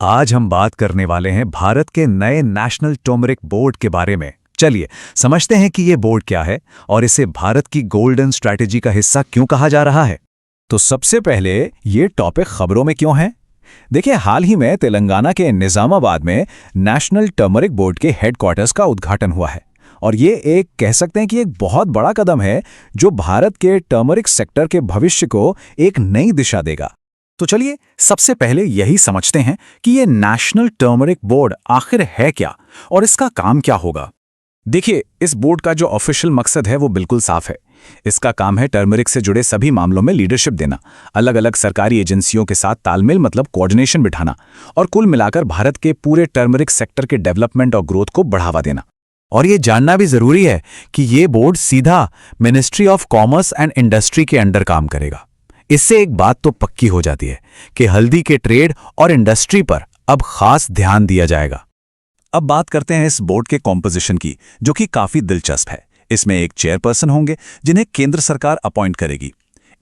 आज हम बात करने वाले हैं भारत के नए नेशनल टर्मरिक बोर्ड के बारे में। चलिए समझते हैं कि ये बोर्ड क्या है और इसे भारत की गोल्डन स्ट्रैटेजी का हिस्सा क्यों कहा जा रहा है। तो सबसे पहले ये टॉपिक खबरों में क्यों है। देखिए, हाल ही में तेलंगाना के निजामाबाद में नेशनल टर्मरिक बोर्ड के हेडक्वार्टर्स का उद्घाटन हुआ है और ये एक कह सकते हैं कि एक बहुत बड़ा कदम है जो भारत के टर्मरिक सेक्टर के भविष्य को एक नई दिशा देगा। तो चलिए सबसे पहले यही समझते हैं कि ये नेशनल टर्मरिक बोर्ड आखिर है क्या और इसका काम क्या होगा। देखिए, इस बोर्ड का जो ऑफिशियल मकसद है वो बिल्कुल साफ है। इसका काम है टर्मरिक से जुड़े सभी मामलों में लीडरशिप देना, अलग अलग सरकारी एजेंसियों के साथ तालमेल मतलब कोऑर्डिनेशन बिठाना और कुल मिलाकर भारत के पूरे टर्मरिक सेक्टर के डेवलपमेंट और ग्रोथ को बढ़ावा देना। और ये जानना भी जरूरी है कि ये बोर्ड सीधा ministry of commerce and industry के अंडर काम करेगा। इससे एक बात तो पक्की हो जाती है कि हल्दी के ट्रेड और इंडस्ट्री पर अब खास ध्यान दिया जाएगा। अब बात करते हैं इस बोर्ड के कॉम्पोजिशन की, जो कि काफी दिलचस्प है। इसमें एक चेयरपर्सन होंगे जिन्हें केंद्र सरकार अपॉइंट करेगी।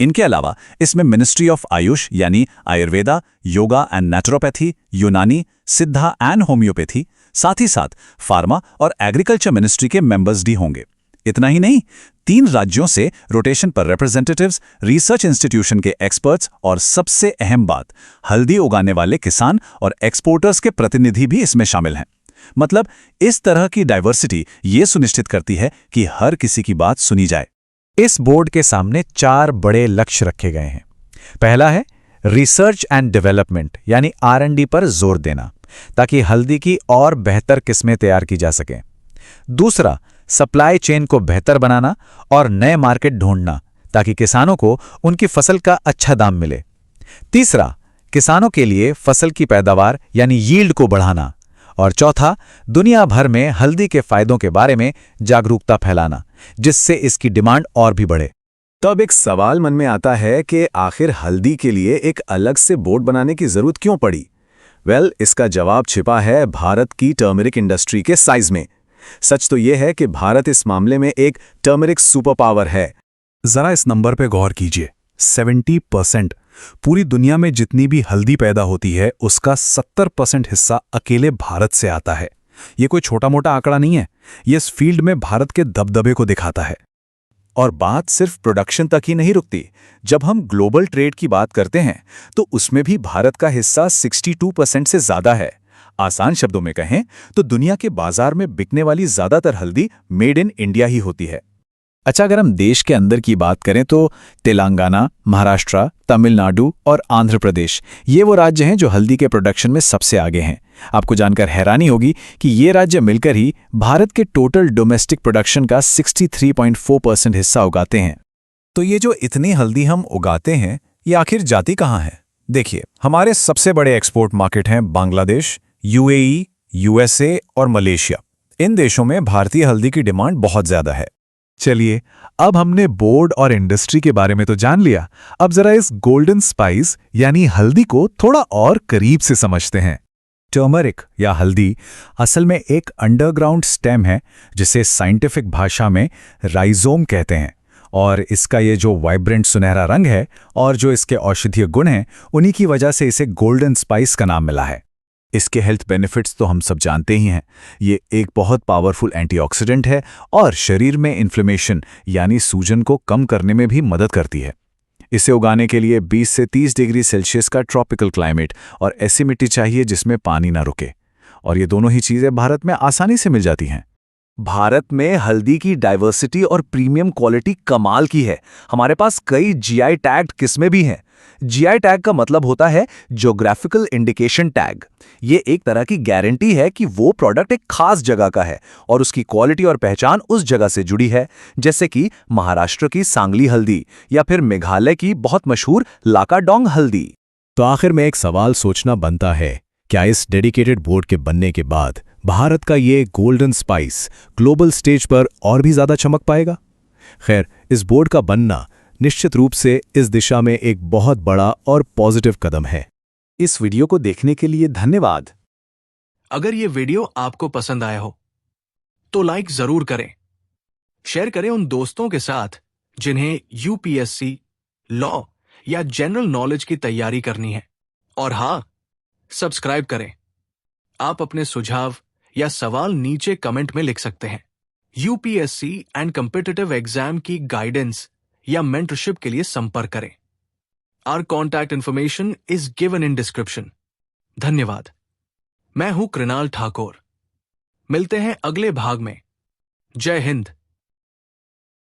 इनके अलावा इसमें मिनिस्ट्री ऑफ आयुष यानी आयुर्वेदा, योगा एंड नेचुरोपैथी, यूनानी, सिद्धा एंड होम्योपैथी, साथ ही साथ फार्मा और एग्रीकल्चर मिनिस्ट्री के मेंबर्स भी होंगे। इतना ही नहीं, 3 राज्यों से रोटेशन पर रिप्रेजेंटेटिव्स, रिसर्च इंस्टीट्यूशन के एक्सपर्ट्स और सबसे अहम बात, हल्दी उगाने वाले किसान और एक्सपोर्टर्स के प्रतिनिधि भी इसमें शामिल हैं। मतलब इस तरह की डाइवर्सिटी ये सुनिश्चित करती है कि हर किसी की बात सुनी जाए। इस बोर्ड के सामने 4 बड़े लक्ष्य रखे गए हैं। पहला है रिसर्च एंड डेवलपमेंट यानी R&D पर जोर देना ताकि हल्दी की और बेहतर किस्में तैयार की जा सकें। दूसरा, सप्लाई चेन को बेहतर बनाना और नए मार्केट ढूंढना ताकि किसानों को उनकी फसल का अच्छा दाम मिले। तीसरा, किसानों के लिए फसल की पैदावार यानी यील्ड को बढ़ाना। और चौथा, दुनिया भर में हल्दी के फायदों के बारे में जागरूकता फैलाना, जिससे इसकी डिमांड और भी बढ़े। तब एक सवाल मन में आता है कि आखिर हल्दी के लिए एक अलग से बोर्ड बनाने की जरूरत क्यों पड़ी। इसका जवाब छिपा है भारत की टर्मरिक इंडस्ट्री के साइज में। सच तो यह है कि भारत इस मामले में एक टर्मरिक सुपर पावर है। जरा इस नंबर पे गौर कीजिए, 70%। पूरी दुनिया में जितनी भी हल्दी पैदा होती है उसका 70% हिस्सा अकेले भारत से आता है। ये कोई छोटा मोटा आंकड़ा नहीं है, ये इस फील्ड में भारत के दबदबे को दिखाता है। और बात सिर्फ प्रोडक्शन तक ही नहीं रुकती। जब हम ग्लोबल ट्रेड की बात करते हैं तो उसमें भी भारत का हिस्सा 62% से ज्यादा है। आसान शब्दों में कहें तो दुनिया के बाजार में बिकने वाली ज्यादातर हल्दी मेड इन इंडिया ही होती है। अच्छा, अगर हम देश के अंदर की बात करें तो तेलंगाना, महाराष्ट्र, तमिलनाडु और आंध्र प्रदेश ये वो राज्य हैं जो हल्दी के प्रोडक्शन में सबसे आगे हैं। आपको जानकर हैरानी होगी कि ये राज्य मिलकर ही भारत के टोटल डोमेस्टिक प्रोडक्शन का 63.4% हिस्सा उगाते हैं। तो ये जो इतनी हल्दी हम उगाते हैं, ये आखिर जाती कहाँ है? देखिए, हमारे सबसे बड़े एक्सपोर्ट मार्केट हैं बांग्लादेश, UAE, USA और मलेशिया। इन देशों में भारतीय हल्दी की डिमांड बहुत ज्यादा है। चलिए, अब हमने बोर्ड और इंडस्ट्री के बारे में तो जान लिया। अब जरा इस गोल्डन स्पाइस यानी हल्दी को थोड़ा और करीब से समझते हैं। टर्मरिक या हल्दी असल में एक अंडरग्राउंड स्टेम है जिसे साइंटिफिक भाषा में राइजोम कहते हैं। और इसका ये जो वाइब्रेंट सुनहरा रंग है और जो इसके औषधीय गुण हैं, उन्हीं की वजह से इसे गोल्डन स्पाइस का नाम मिला है। इसके हेल्थ बेनिफिट्स तो हम सब जानते ही हैं। ये एक बहुत पावरफुल एंटीऑक्सीडेंट है और शरीर में इन्फ्लेमेशन यानी सूजन को कम करने में भी मदद करती है। इसे उगाने के लिए 20 से 30 डिग्री सेल्सियस का ट्रॉपिकल क्लाइमेट और ऐसी मिट्टी चाहिए जिसमें पानी ना रुके। और ये दोनों ही चीज़ें भारत में आसानी से मिल जाती हैं। भारत में हल्दी की डाइवर्सिटी और प्रीमियम क्वालिटी कमाल की है। हमारे पास कई GI टैग्ड किस्में भी हैं। GI टैग का मतलब होता है ज्योग्राफिकल इंडिकेशन टैग। ये एक तरह की गारंटी है कि वो प्रोडक्ट एक खास जगह का है और उसकी क्वालिटी और पहचान उस जगह से जुड़ी है, जैसे कि महाराष्ट्र की सांगली हल्दी या फिर मेघालय की बहुत मशहूर लाकाडोंग हल्दी। तो आखिर में एक सवाल सोचना बनता है, क्या इस डेडिकेटेड बोर्ड के बनने के बाद भारत का ये गोल्डन स्पाइस ग्लोबल स्टेज पर और भी ज्यादा चमक पाएगा? खैर, इस बोर्ड का बनना निश्चित रूप से इस दिशा में एक बहुत बड़ा और पॉजिटिव कदम है। इस वीडियो को देखने के लिए धन्यवाद। अगर ये वीडियो आपको पसंद आया हो तो लाइक जरूर करें, शेयर करें उन दोस्तों के साथ जिन्हें UPSC, लॉ या जनरल नॉलेज की तैयारी करनी है। और हाँ, सब्सक्राइब करें। आप अपने सुझाव या सवाल नीचे कमेंट में लिख सकते हैं। यूपीएससी एंड कॉम्पिटिटिव एग्जाम की गाइडेंस या मेंटरशिप के लिए संपर्क करें। Our contact information is given in description. धन्यवाद। मैं हूं कृणाल ठाकुर। मिलते हैं अगले भाग में। जय हिंद।